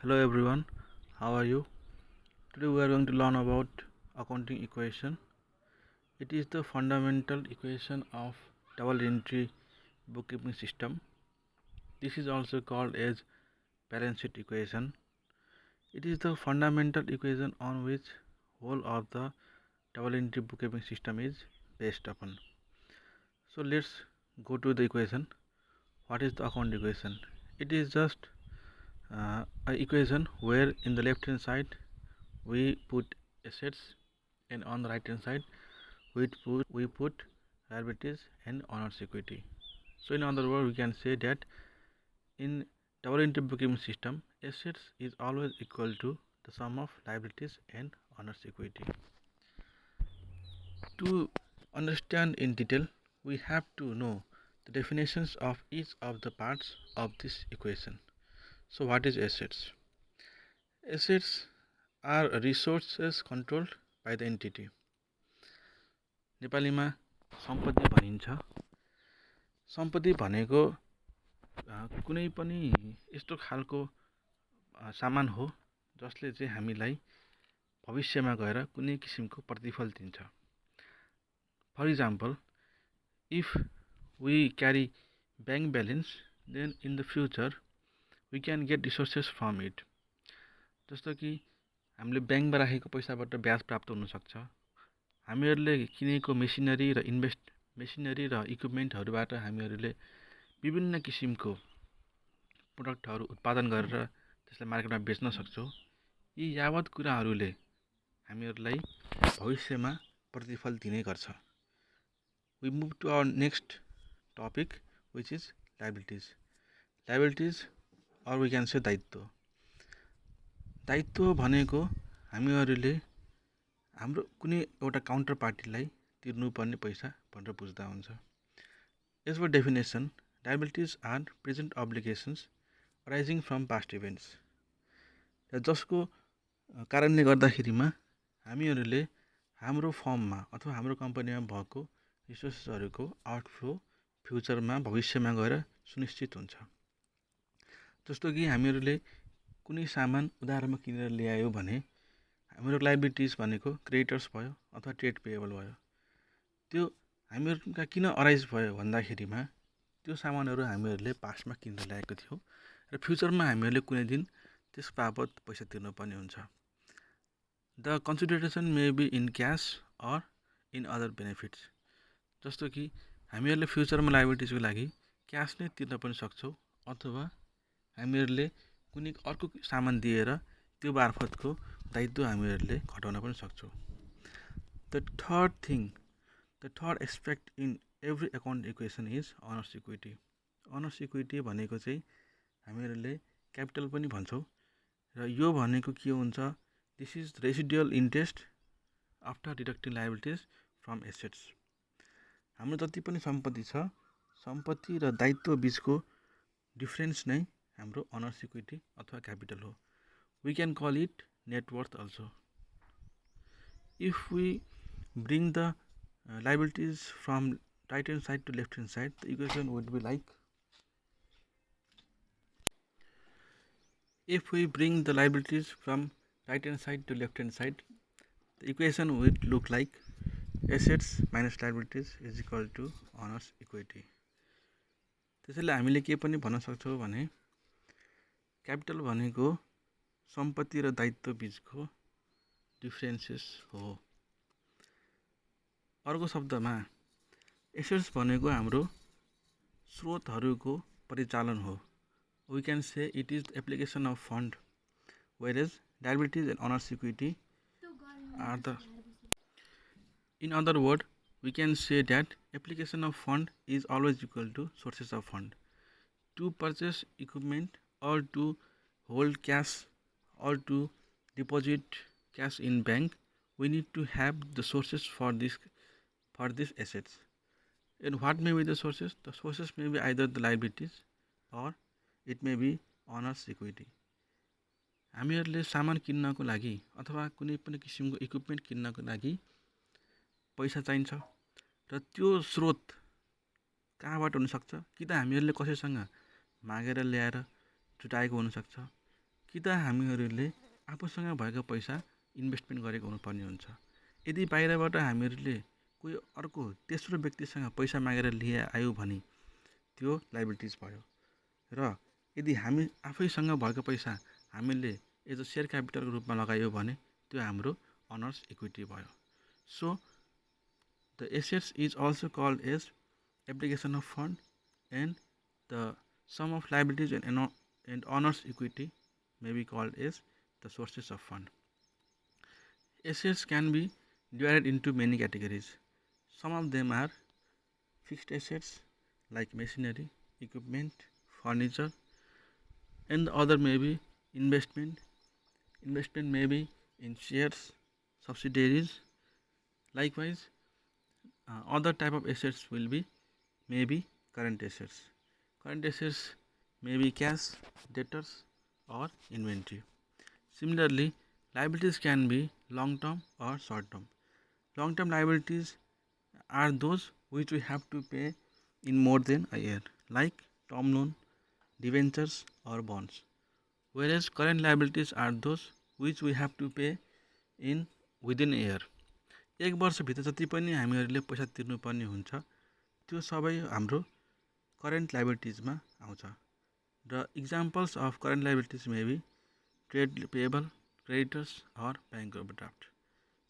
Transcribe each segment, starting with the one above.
Hello everyone, how are you? Today we are going to learn about accounting equation. It is the fundamental equation of double entry bookkeeping system. This is also called as balance sheet equation. It is the fundamental equation on which whole of the double entry bookkeeping system is based upon. So let's go to the equation. What is the account equation? It is just an equation where in the left hand side we put assets and on the right hand side we put liabilities and owner's equity. So in other words we can say that in double entry bookkeeping system assets is always equal to the sum of liabilities and owner's equity. To understand in detail we have to know the definitions of each of the parts of this equation. So what is assets? Assets are resources controlled by the entity. नेपालीमा सम्पत्ति भनिन्छ. सम्पत्ति भनेको कुनै पनि यस्तो खालको सामान हो जसले चाहिँ हामीलाई भविष्यमा गएर कुनै किसिमको प्रतिफल दिन्छ. For example, if we carry bank balance then in the future we can get resources from it. जस्तो कि हामीले ब्याङ्कमा राखेको पैसाबाट ब्याज प्राप्त हुनसक्छ. हामीहरूले किनेको मेसिनरी र इक्विपमेन्टहरूबाट हामीहरूले विभिन्न किसिमको प्रोडक्टहरू उत्पादन गरेर त्यसलाई मार्केटमा बेच्न सक्छौँ. यी यावत कुराहरूले हामीहरूलाई भविष्यमा प्रतिफल दिने गर्छ. We move to our next topic which is liabilities. Liabilities or we can say दायित्व. दायित्व भनेको हामीहरूले हाम्रो कुनै एउटा काउन्टर पार्टीलाई तिर्नुपर्ने पैसा भनेर बुझ्दा हुन्छ. As per definition, liabilities are present obligations arising from past events. र जसको कारणले गर्दाखेरिमा हामीहरूले हाम्रो फर्ममा अथवा हाम्रो कम्पनीमा भएको रिसोर्सेसहरूको आउटफ्लो फ्युचरमा भविष्यमा गएर सुनिश्चित हुन्छ. जस्तो कि हामीहरूले कुनै सामान उधारमा किनेर ल्यायो भने हाम्रो लायबिलिटिज भनेको क्रेडिटर्स भयो अथवा ट्रेड पेएबल भयो. त्यो हामीहरूका किन अराइज भयो भन्दाखेरिमा त्यो सामानहरू हामीहरूले पास्टमा किनेर ल्याएको थियो र फ्युचरमा हामीहरूले कुनै दिन त्यस बाबत पैसा तिर्नुपर्ने हुन्छ. The consideration may be in क्यास अर इन अदर बेनिफिट्स. जस्तो कि हामीहरूले फ्युचरमा लायबिलिटिजको लागि क्यास नै तिर्न पनि सक्छौँ अथवा हामीहरूले कुनै अर्को सामान दिएर त्यो मार्फतको दायित्व हामीहरूले घटाउन पनि सक्छौँ. The third aspect in every account equation is honours equity. Honours equity भनेको चाहिँ हामीहरूले क्यापिटल पनि भन्छौँ र यो भनेको के हुन्छ? This is residual interest after deducting liabilities from assets. हाम्रो जति पनि सम्पत्ति छ, सम्पत्ति र दायित्व बिचको डिफ्रेन्स नै हाम्रो अनर्स इक्विटी अथवा क्यापिटल हो. We can call it net worth also. If we bring the liabilities from right hand side to left hand side, the equation would be like, if we bring the liabilities from right hand side to left hand side, the equation would look like assets minus liabilities is equal to owners equity. त्यसैले हामीले के पनि भन्न सक्छौँ भने capital भनेको सम्पत्ति र दायित्व बिचको डिफ्रेन्सेस हो. अर्को शब्दमा एसेट्स भनेको हाम्रो स्रोतहरूको परिचालन हो. वी क्यान से it is application of fund, whereas liabilities and owners equity are the. In other words, we can say that application of fund is always equal to sources of fund. To purchase equipment or to hold cash or to deposit cash in bank, we need to have the sources for these assets. And what may be the sources? The sources may be either the liabilities or it may be owners equity. हामीहरूले सामान किन्नको लागि अथवा कुनै पनि किसिमको equipment किन्नको लागि पैसा चाहिन्छ र त्यो स्रोत कहाँबाट हुन सक्छ? कि त हामीहरूले कसैसँग मागेर ल्याएर जुटाएको हुन सक्छ, कि त हामीहरूले आफूसँग भएको पैसा इन्भेस्टमेन्ट गरेको हुनुपर्ने हुन्छ। यदि बाहिरबाट हामीहरूले कोही अर्को तेस्रो व्यक्तिसँग पैसा मागेर लिए आयो भने त्यो लाइबिलिटिज भयो। र यदि हामी आफैसँग भएको पैसा हामीले एज अ सेयर क्यापिटलको रूपमा लगायो भने त्यो हाम्रो अनर्स इक्विटी भयो। So the assets is also called as application of fund and the sum of liabilities and owners equity may be called as the sources of fund. Assets can be divided into many categories. Some of them are fixed assets like machinery, equipment, furniture, and the other may be investment. Investment may be in shares, subsidiaries. Likewise, other type of assets will be maybe current assets. Current assets may be cash, debtors, or inventory. Similarly, liabilities can be long term or short term. Long term liabilities are those which we have to pay in more than a year, like term loan, debentures, or bonds. Whereas current liabilities are those which we have to pay in within a year. एक वर्षभित्र जति पनि हामीहरूले पैसा तिर्नुपर्ने हुन्छ त्यो सबै हाम्रो करेन्ट लाइबिलिटिजमा आउँछ। The examples of current liabilities may be trade payable, creditors, or bank overdraft.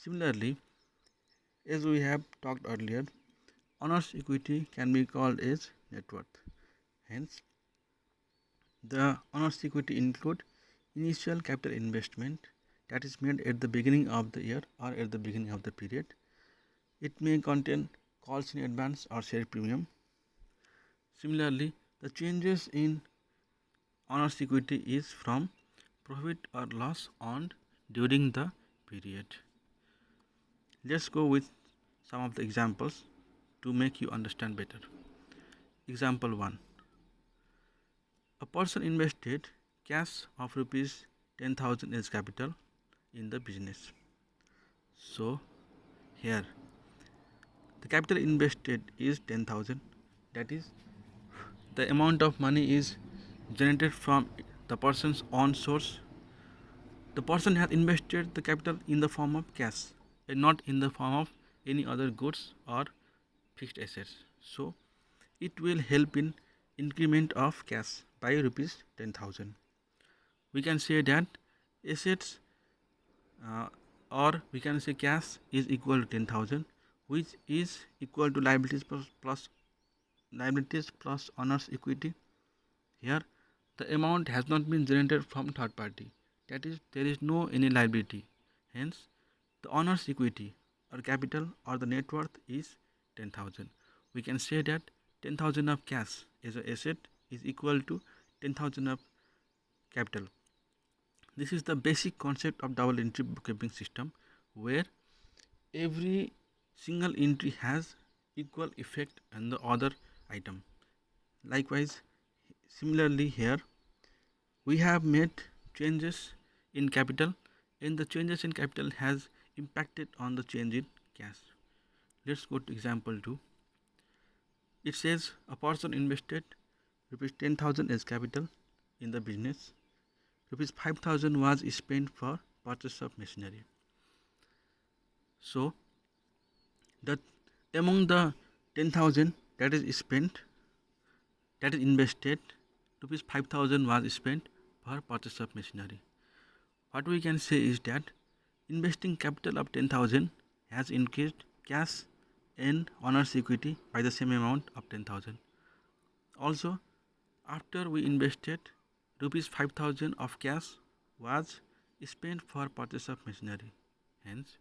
Similarly, as we have talked earlier, owner's equity can be called as net worth. Hence, the owner's equity include initial capital investment that is made at the beginning of the year or at the beginning of the period. It may contain calls in advance or share premium. Similarly, the changes in owner's equity is from profit or loss earned during the period. Let's go with some of the examples to make you understand better. Example 1. A person invested cash of rupees 10,000 as capital in the business. So here the capital invested is 10,000, that is the amount of money is generated from the person's own source. The person has invested the capital in the form of cash and not in the form of any other goods or fixed assets. So it will help in increment of cash by rupees 10,000. We can say that assets or we can say cash is equal to 10,000, which is equal to liabilities plus owner's equity. Here the amount has not been generated from third party, that is there is no any liability. Hence the owner's equity or capital or the net worth is 10,000. We can say that 10,000 of cash as an asset is equal to 10,000 of capital. This is the basic concept of double entry bookkeeping system, where every single entry has equal effect on the other item. Likewise, similarly here we have made changes in capital and the changes in capital has impacted on the change in cash. Let's go to example 2. It says a person invested rupees 10,000 as capital in the business. Rupees 5,000 was spent for purchase of machinery. So that among the 10,000 that is spent, that is invested, rupees 5,000 was spent for purchase of machinery. What we can say is that investing capital of 10,000 has increased cash and owner's equity by the same amount of 10,000. Also, after we invested, rupees 5,000 of cash was spent for purchase of machinery. Hence,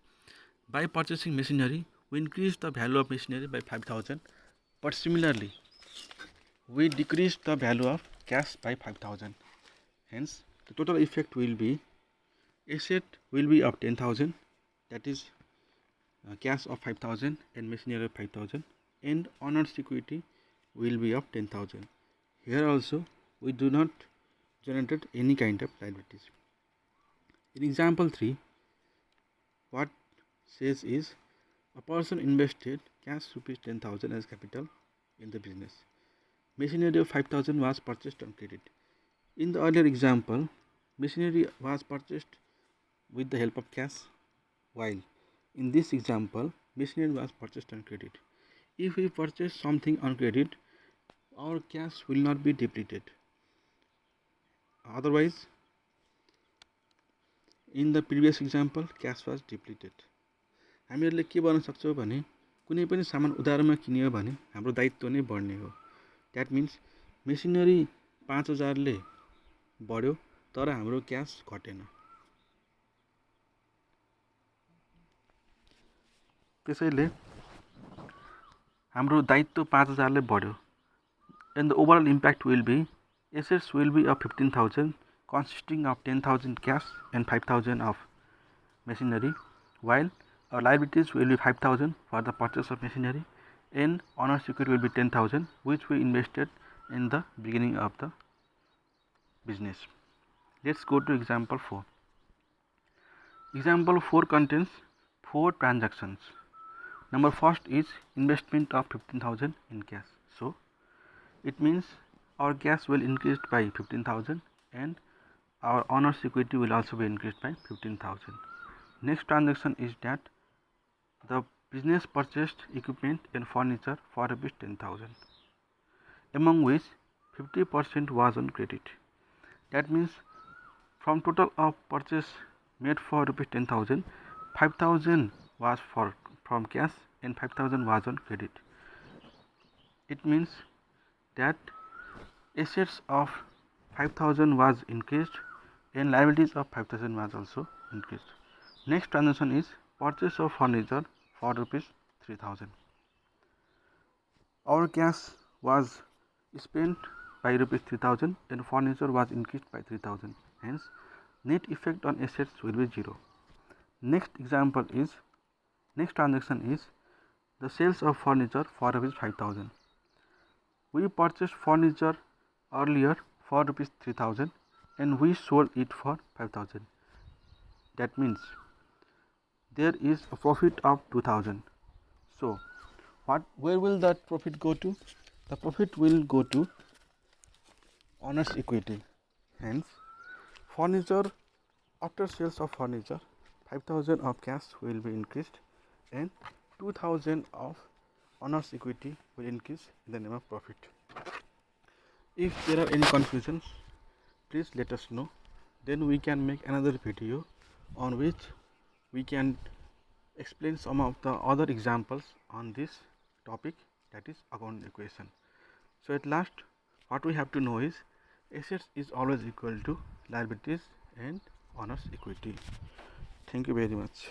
by purchasing machinery, we increased the value of machinery by 5,000, but similarly, we decreased the value of cash by 5,000. Hence, the total effect will be asset will be of 10,000, that is cash of 5,000 and machinery of 5,000, and owner's equity will be of 10,000. Here also we do not generate any kind of liabilities. In example 3, what says is a person invested cash rupees 10,000 as capital in the business. Machinery of 5,000 was purchased on credit. In the earlier example, machinery was purchased with the help of cash, while in this example, machinery was purchased on credit. If we purchase something on credit, our cash will not be depleted. Otherwise, in the previous example, cash was depleted. हामीहरूले के गर्न सक्छौँ भने कुनै पनि सामान उधारमा किन्यो भने हाम्रो दायित्व नै बढ्ने हो. द्याट मिन्स मेसिनरी 5000 ले बढ्यो तर हाम्रो क्यास घटेन. त्यसैले हाम्रो दायित्व 5000 ले बढ्यो. And the overall impact will be assets will be of 15,000 consisting of 10,000 cash and 5,000 of machinery, while our liabilities will be 5,000 for the purchase of machinery and owner's equity will be 10,000 which we invested in the beginning of the business. Let's go to example 4. Example 4 contains 4 transactions. Number first is investment of 15,000 in cash. So it means our cash will increase by 15,000 and our owner's equity will also be increased by 15,000. Next transaction is that the business purchased equipment and furniture for rupees 10,000, among which 50% was on credit. That means from total of purchase made for rupees 10,000, 5,000 was from cash and 5,000 was on credit. It means that assets of 5,000 was increased and liabilities of 5,000 was also increased. Next transaction is purchase of furniture for rupees 3,000. Our cash was spent by rupees 3,000 and furniture was increased by 3,000. Hence, net effect on assets will be 0. Next transaction is the sales of furniture for rupees 5,000. We purchased furniture earlier for rupees 3,000 and we sold it for 5,000. That means there is a profit of 2,000. So where will that profit go to? The profit will go to owner's equity. Hence, furniture, after sales of furniture, 5,000 of cash will be increased and 2,000 of owner's equity will increase in the name of profit. If there are any confusions, please let us know. Then we can make another video on which we can explain some of the other examples on this topic, that is account equation. So at last, what we have to know is assets is always equal to liabilities and owner's equity. Thank you very much.